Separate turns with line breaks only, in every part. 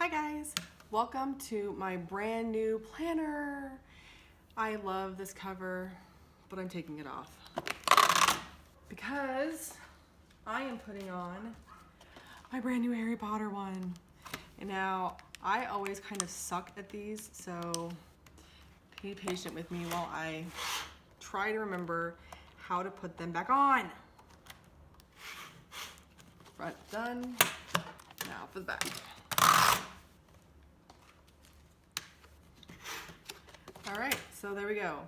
Hi guys, welcome to my brand new planner. I love this cover, but I'm taking it off because I am putting on my brand new Harry Potter one. And now I always kind of suck at these, so be patient with me while I try to remember how to put them back on. Front done, now for the back. All right, so there we go.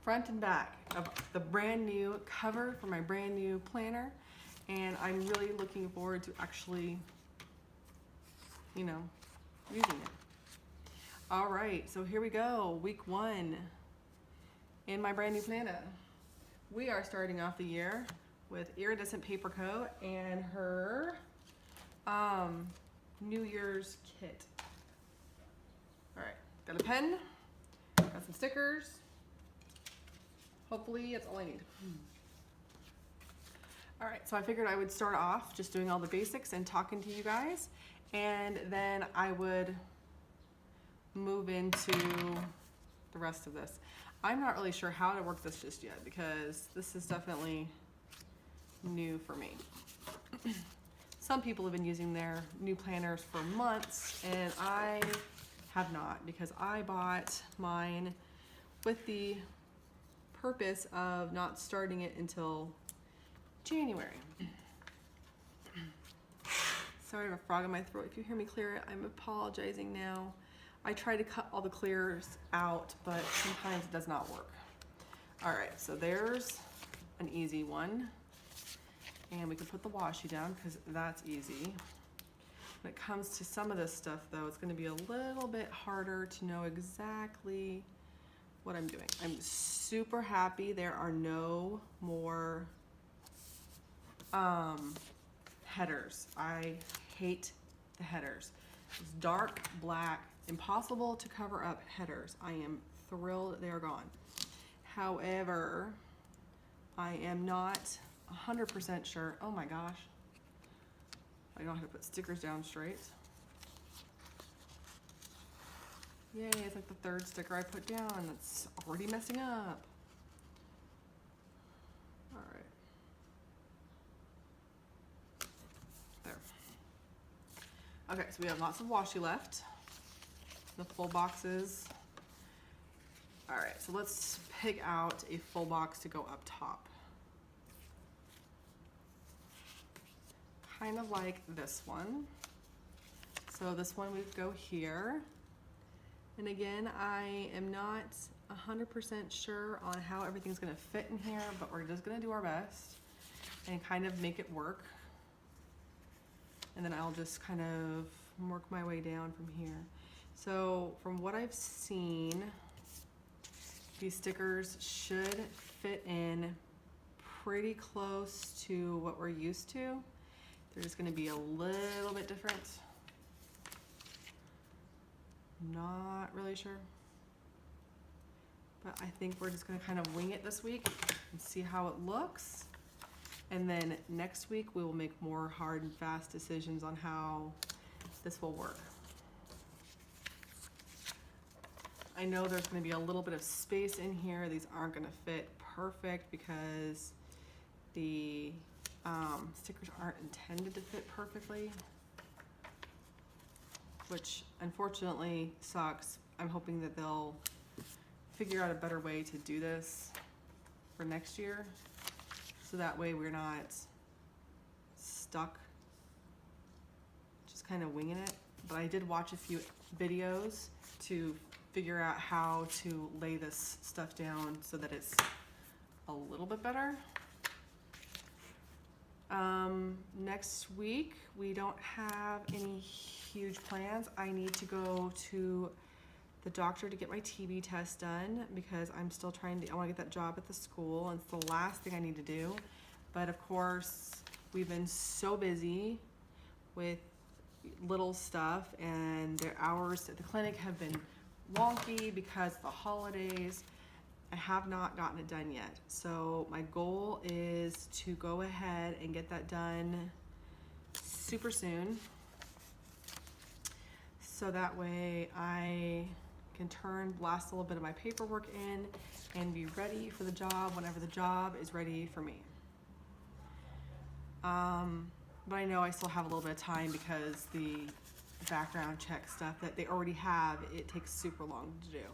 Front and back of the brand new cover for my brand new planner. And I'm really looking forward to actually, using it. All right, so here we go, week one in my brand new planner. We are starting off the year with Iridescent Paper Co. and her New Year's kit. All right, got a pen. Got some stickers. Hopefully that's all I need. All right, so I figured I would start off just doing all the basics and talking to you guys, and then I would move into the rest of this. I'm not really sure how to work this just yet because this is definitely new for me. Some people have been using their new planners for months, and I have not, because I bought mine with the purpose of not starting it until January. Sorry, I have a frog in my throat. If you hear me clear it, I'm apologizing now. I try to cut all the clears out, but sometimes it does not work. All right, so there's an easy one. And we can put the washi down because that's easy. When it comes to some of this stuff though, it's gonna be a little bit harder to know exactly what I'm doing. I'm super happy there are no more headers. I hate the headers. It's dark, black, impossible to cover up headers. I am thrilled they are gone. However, I am not 100% sure. Oh my gosh. I know how to put stickers down straight. Yay, it's like the third sticker I put down. That's already messing up. All right. There. Okay, so we have lots of washi left. The full boxes. All right, so let's pick out a full box to go up top. Kind of like this one. So this one would go here. And again, I am not 100% sure on how everything's gonna fit in here, but we're just gonna do our best and kind of make it work. And then I'll just kind of work my way down from here. So from what I've seen, these stickers should fit in pretty close to what we're used to. They're just gonna be a little bit different. Not really sure. But I think we're just gonna kind of wing it this week and see how it looks. And then next week we will make more hard and fast decisions on how this will work. I know there's gonna be a little bit of space in here. These aren't gonna fit perfect because the stickers aren't intended to fit perfectly, which unfortunately sucks. I'm hoping that they'll figure out a better way to do this for next year, so that way we're not stuck just kind of winging it. But I did watch a few videos to figure out how to lay this stuff down so that it's a little bit better. Next week, we don't have any huge plans. I need to go to the doctor to get my TB test done because I'm still I wanna get that job at the school, and it's the last thing I need to do. But of course, we've been so busy with little stuff, and their hours at the clinic have been wonky because of the holidays. I have not gotten it done yet. So my goal is to go ahead and get that done super soon. so that way I can blast a little bit of my paperwork in and be ready for the job whenever the job is ready for me. But I know I still have a little bit of time because the background check stuff that they already have, it takes super long to do.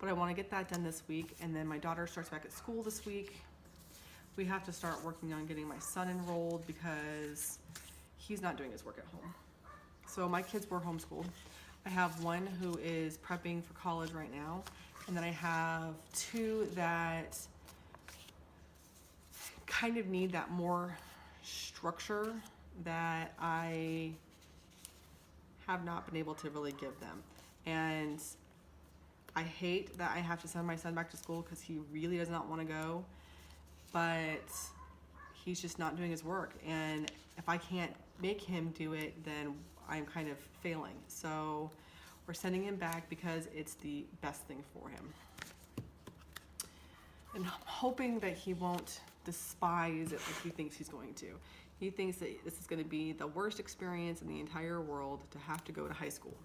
But I want to get that done this week, and then my daughter starts back at school this week. We have to start working on getting my son enrolled because he's not doing his work at home. So my kids were homeschooled. I have one who is prepping for college right now, and then I have two that kind of need that more structure that I have not been able to really give them. And I hate that I have to send my son back to school because he really does not want to go, but he's just not doing his work. And if I can't make him do it, then I'm kind of failing. So we're sending him back because it's the best thing for him. And I'm hoping that he won't despise it like he thinks he's going to. He thinks that this is going to be the worst experience in the entire world to have to go to high school.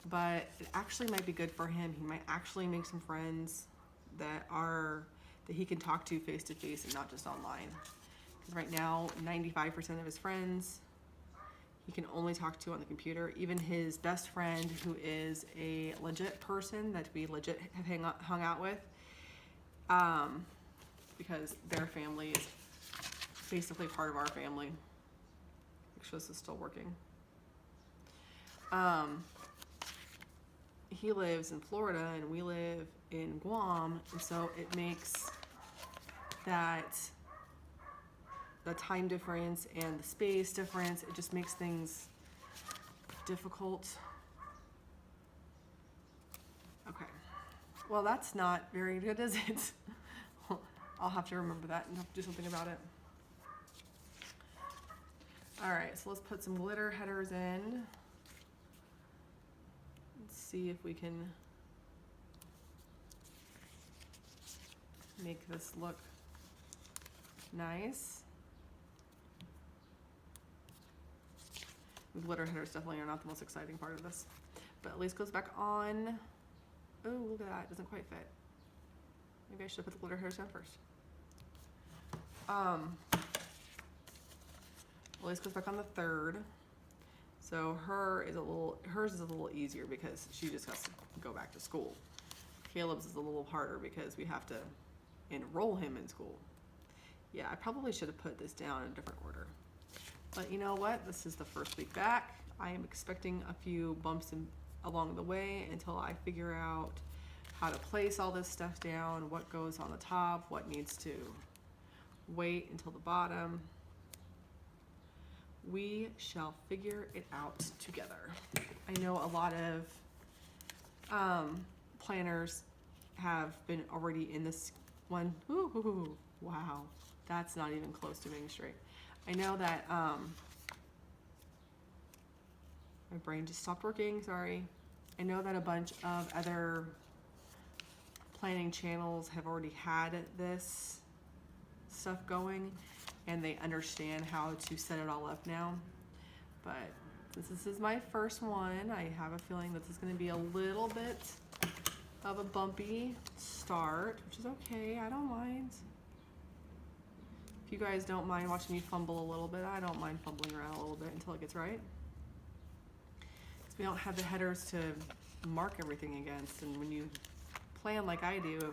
But it actually might be good for him. He might actually make some friends that he can talk to face to face and not just online. Because right now, 95% of his friends he can only talk to on the computer. Even his best friend, who is a legit person that we legit have hung out with, because their family is basically part of our family. Make sure this is still working. He lives in Florida and we live in Guam, and so it makes that the time difference and the space difference, it just makes things difficult. Okay, well that's not very good, is it? I'll have to remember that and have to do something about it. All right, so let's put some glitter headers in. Let's see if we can make this look nice. Glitter headers definitely are not the most exciting part of this, but at least goes back on. Oh, look at that, it doesn't quite fit. Maybe I should have put the glitter headers on first. At least goes back on the 3rd. So hers is a little easier because she just has to go back to school. Caleb's is a little harder because we have to enroll him in school. Yeah, I probably should have put this down in a different order. But you know what? This is the first week back. I am expecting a few bumps along the way until I figure out how to place all this stuff down, what goes on the top, what needs to wait until the bottom. We shall figure it out together. I know a lot of planners have been already in this one. Ooh, wow, that's not even close to being straight. I know that my brain just stopped working, sorry. I know that a bunch of other planning channels have already had this stuff going and they understand how to set it all up now. But since this is my first one, I have a feeling that this is going to be a little bit of a bumpy start, which is okay, I don't mind. If you guys don't mind watching me fumble a little bit, I don't mind fumbling around a little bit until it gets right. Because we don't have the headers to mark everything against, and when you plan like I do,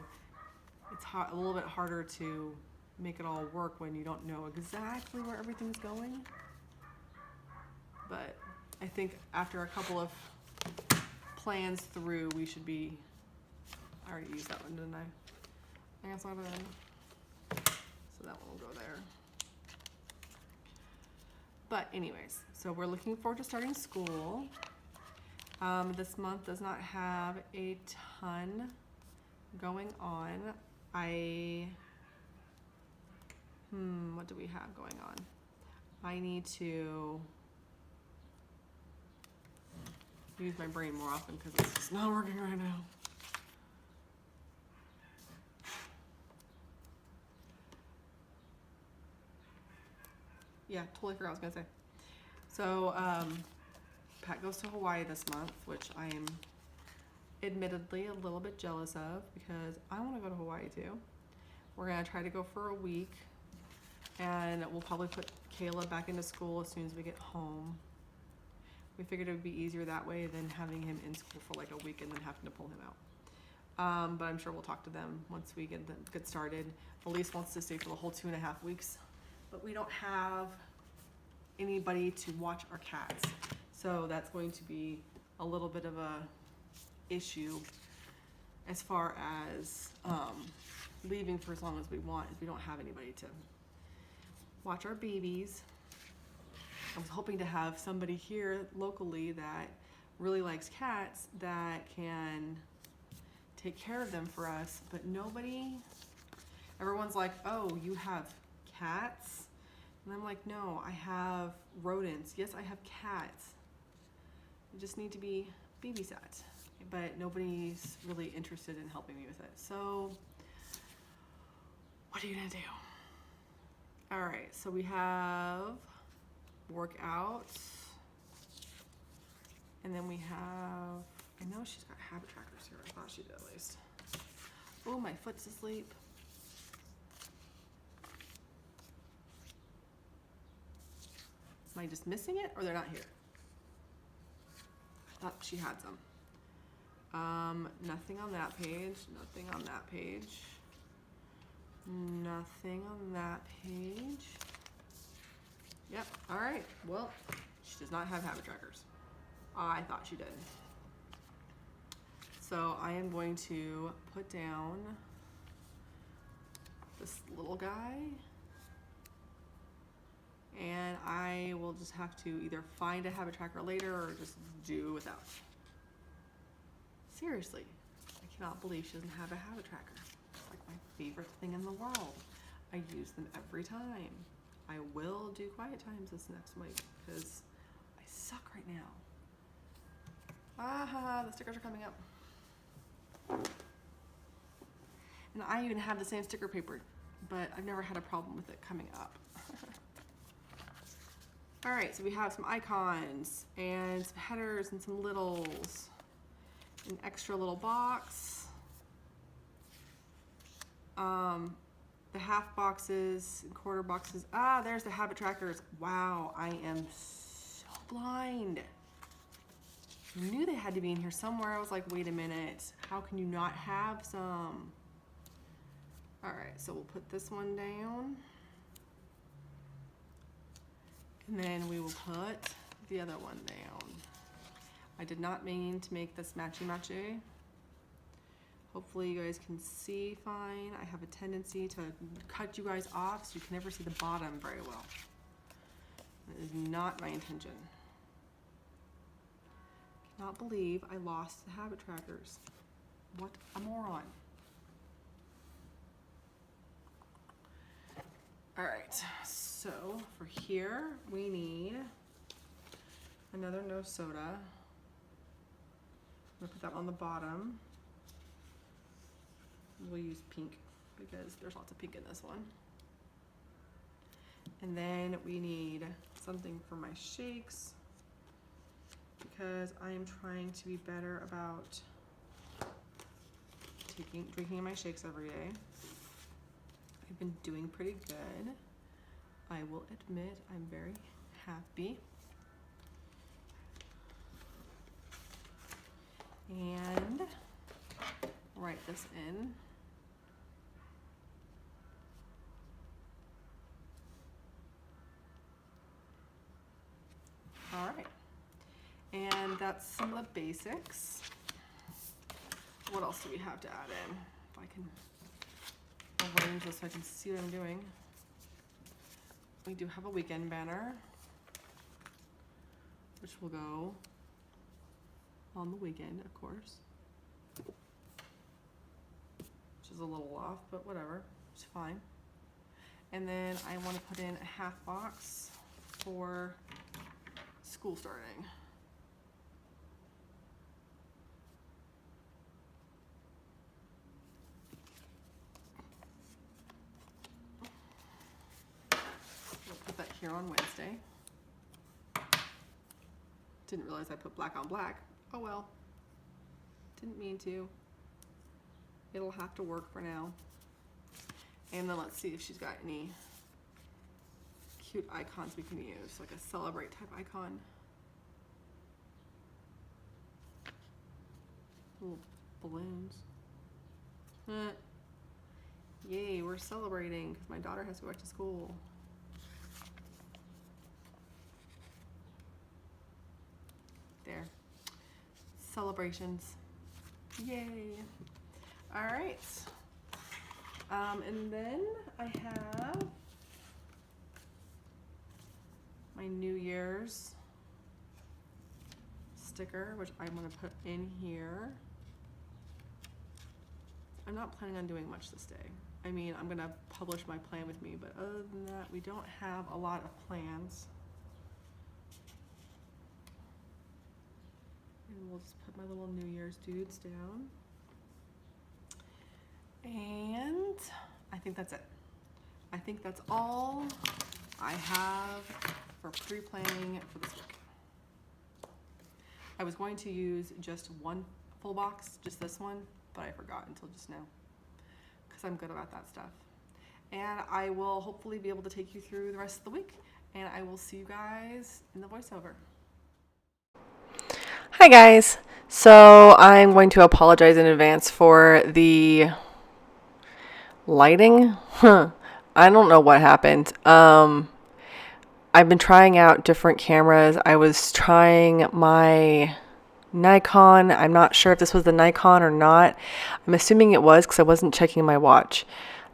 it's a little bit harder to make it all work when you don't know exactly where everything's going. But I think after a couple of plans through, we should be, I already used that one, didn't I? I guess I'll go in. So that one will go there. But anyways, so we're looking forward to starting school. This month does not have a ton going on. What do we have going on? I need to use my brain more often because it's just not working right now. Yeah, totally forgot what I was gonna say. So Pat goes to Hawaii this month, which I am admittedly a little bit jealous of because I want to go to Hawaii too. We're gonna try to go for a week, and we'll probably put Caleb back into school as soon as we get home. We figured it would be easier that way than having him in school for like a week and then having to pull him out. But I'm sure we'll talk to them once we get started. Elise wants to stay for the whole 2.5 weeks, but we don't have anybody to watch our cats. So that's going to be a little bit of a issue as far as leaving for as long as we want, if we don't have anybody to watch our babies. I was hoping to have somebody here locally that really likes cats that can take care of them for us, but nobody, everyone's like, oh, you have cats? And I'm like, no, I have rodents. Yes, I have cats. They just need to be babysat, but nobody's really interested in helping me with it. So what are you gonna do? All right, so we have workouts, and then we have, I know she's got habit trackers here. I thought she did at least. Oh, my foot's asleep. Am I just missing it, or they're not here? I thought she had some. Nothing on that page, nothing on that page, nothing on that page. Yep, all right, well, she does not have habit trackers. I thought she did. So I am going to put down this little guy, and I will just have to either find a habit tracker later or just do without. Seriously, I cannot believe she doesn't have a habit tracker. It's like my favorite thing in the world. I use them every time. I will do quiet times this next week because I suck right now. Aha, the stickers are coming up. And I even have the same sticker paper, but I've never had a problem with it coming up. All right, so we have some icons and some headers and some littles. An extra little box. The half boxes and quarter boxes. Ah, there's the habit trackers. Wow, I am so blind. I knew they had to be in here somewhere. I was like, wait a minute. How can you not have some? All right, so we'll put this one down. And then we will put the other one down. I did not mean to make this matchy-matchy. Hopefully you guys can see fine. I have a tendency to cut you guys off so you can never see the bottom very well. That is not my intention. Cannot believe I lost the habit trackers. What a moron. All right, so for here, we need another no soda. I'm gonna put that on the bottom. We'll use pink because there's lots of pink in this one. And then we need something for my shakes because I am trying to be better about drinking my shakes every day. I've been doing pretty good. I will admit I'm very happy. And write this in. All right, and that's some of the basics. What else do we have to add in? If I can arrange this so I can see what I'm doing. We do have a weekend banner, which will go on the weekend, of course. Which is a little off, but whatever, it's fine. And then I want to put in a half box for school starting. We'll put that here on Wednesday. Didn't realize I put black on black. Oh well. Didn't mean to. It'll have to work for now. And then let's see if she's got any cute icons we can use, like a celebrate type icon. Little balloons. Yay, we're celebrating because my daughter has to go back to school. There. Celebrations. Yay. All right. And then I have my New Year's sticker, which I'm going to put in here. I'm not planning on doing much this day. I mean, I'm going to publish my plan with me, but other than that, we don't have a lot of plans. And we'll just put my little New Year's dudes down. And I think that's it. I think that's all I have for pre-planning for this week. I was going to use just one full box, just this one, but I forgot until just now because I'm good about that stuff. And I will hopefully be able to take you through the rest of the week, and I will see you guys in the voiceover. Hi guys. So I'm going to apologize in advance for the lighting. I don't know what happened. I've been trying out different cameras. I was trying my Nikon. I'm not sure if this was the Nikon or not. I'm assuming it was because I wasn't checking my watch.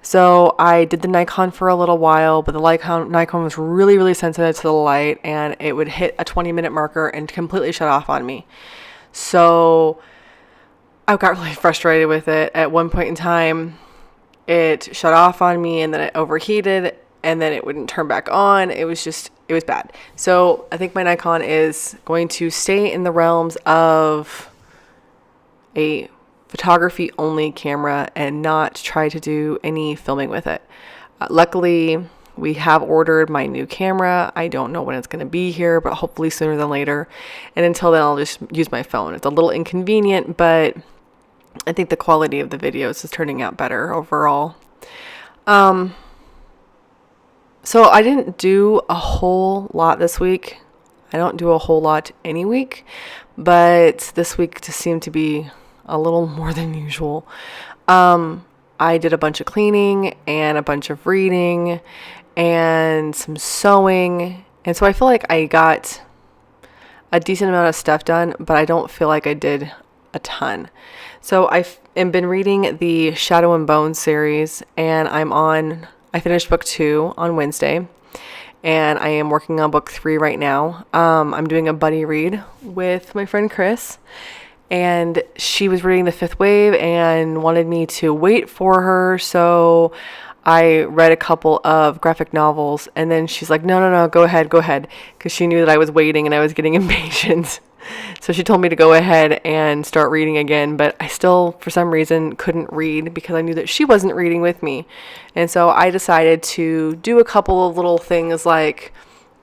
So I did the Nikon for a little while, but the Nikon was really, really sensitive to the light, and it would hit a 20-minute marker and completely shut off on me. So I got really frustrated with it. At one point in time, it shut off on me, and then it overheated, and then it wouldn't turn back on. It was bad. So I think my Nikon is going to stay in the realms of a photography only camera and not try to do any filming with it. Luckily, we have ordered my new camera. I don't know when it's going to be here, but hopefully sooner than later. And until then, I'll just use my phone. It's a little inconvenient, but I think the quality of the videos is turning out better overall. So I didn't do a whole lot this week. I don't do a whole lot any week, but this week just seemed to be a little more than usual. I did a bunch of cleaning and a bunch of reading and some sewing. And so I feel like I got a decent amount of stuff done, but I don't feel like I did a ton. So I've been reading the Shadow and Bone series, and I finished book 2 on Wednesday, and I am working on book 3 right now. I'm doing a buddy read with my friend Chris, and she was reading The Fifth Wave and wanted me to wait for her, so I read a couple of graphic novels, and then she's like, no, go ahead, because she knew that I was waiting and I was getting impatient. So she told me to go ahead and start reading again, but I still, for some reason, couldn't read because I knew that she wasn't reading with me. And so I decided to do a couple of little things like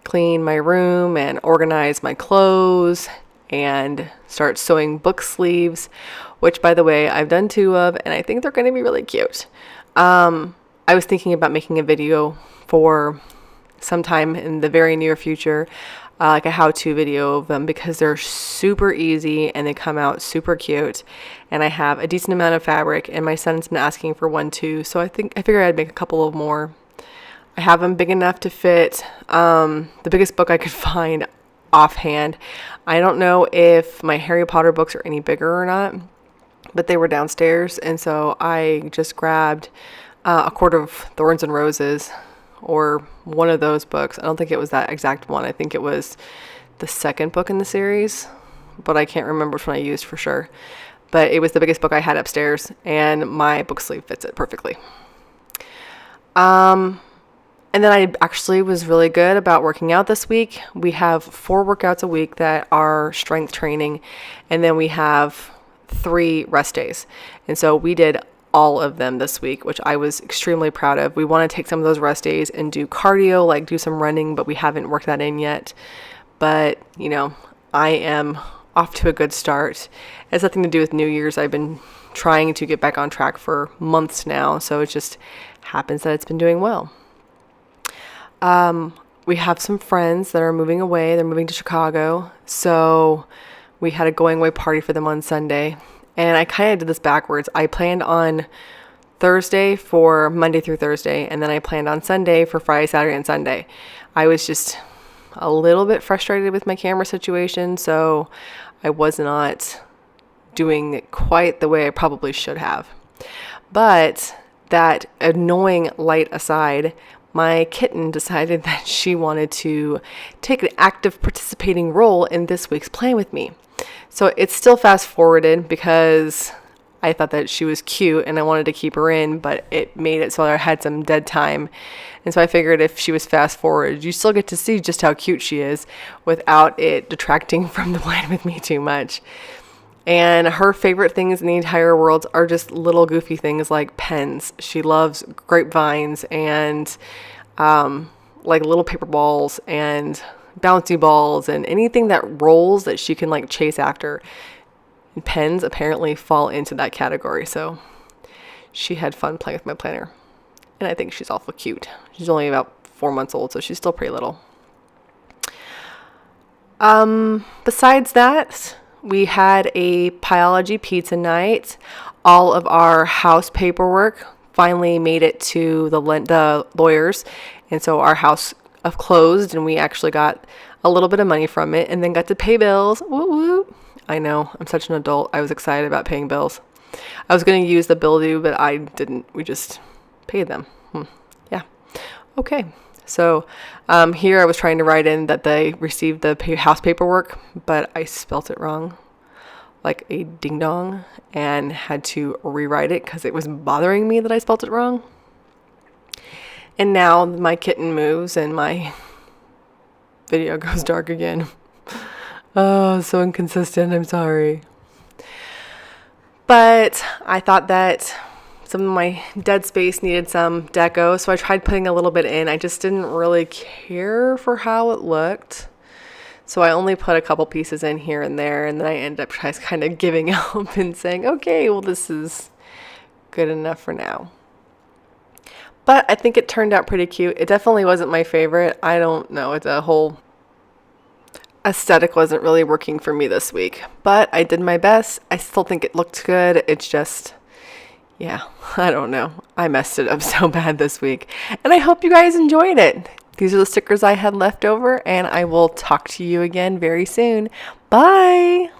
clean my room and organize my clothes and start sewing book sleeves, which, by the way, I've done 2 of, and I think they're going to be really cute. I was thinking about making a video for sometime in the very near future, like a how-to video of them, because they're super easy and they come out super cute, and I have a decent amount of fabric, and my son's been asking for one too, so I figured I'd make a couple of more. I have them big enough to fit the biggest book I could find offhand. I don't know if my Harry Potter books are any bigger or not, but they were downstairs, and so I just grabbed A Court of Thorns and Roses, or one of those books. I don't think it was that exact one. I think it was the second book in the series, but I can't remember which one I used for sure. But it was the biggest book I had upstairs, and my book sleeve fits it perfectly. And then I actually was really good about working out this week. We have 4 workouts a week that are strength training, and then we have 3 rest days. And so we did all of them this week, which I was extremely proud of. We want to take some of those rest days and do cardio, like do some running, but we haven't worked that in yet. But, I am off to a good start. It has nothing to do with New Year's. I've been trying to get back on track for months now, so it just happens that it's been doing well. We have some friends that are moving away. They're moving to Chicago, so we had a going away party for them on Sunday. And I kind of did this backwards. I planned on Thursday for Monday through Thursday, and then I planned on Sunday for Friday, Saturday, and Sunday. I was just a little bit frustrated with my camera situation, so I was not doing it quite the way I probably should have. But that annoying light aside, my kitten decided that she wanted to take an active participating role in this week's plan with me. So it's still fast forwarded because I thought that she was cute and I wanted to keep her in, but it made it so I had some dead time. And so I figured if she was fast forwarded, you still get to see just how cute she is without it detracting from the plan with me too much. And her favorite things in the entire world are just little goofy things like pens. She loves grapevines and like little paper balls and bouncy balls and anything that rolls that she can like chase after. And pens apparently fall into that category. So she had fun playing with my planner. And I think she's awful cute. She's only about 4 months old, so she's still pretty little. Besides that, we had a biology pizza night. All of our house paperwork finally made it to the lawyers. And so our house closed and we actually got a little bit of money from it and then got to pay bills. Woo woo. I know, I'm such an adult. I was excited about paying bills. I was going to use the bill due, but I didn't. We just paid them. Yeah. Okay. So here I was trying to write in that they received the house paperwork, but I spelt it wrong, like a ding dong, and had to rewrite it because it was bothering me that I spelt it wrong. And now my kitten moves and my video goes dark again. Oh, so inconsistent. I'm sorry. But I thought that some of my dead space needed some deco, so I tried putting a little bit in. I just didn't really care for how it looked. So I only put a couple pieces in here and there, and then I ended up just kind of giving up and saying, okay, well, this is good enough for now. But I think it turned out pretty cute. It definitely wasn't my favorite. I don't know. It's a whole aesthetic wasn't really working for me this week. But I did my best. I still think it looked good. It's just, yeah, I don't know. I messed it up so bad this week. And I hope you guys enjoyed it. These are the stickers I had left over, and I will talk to you again very soon. Bye!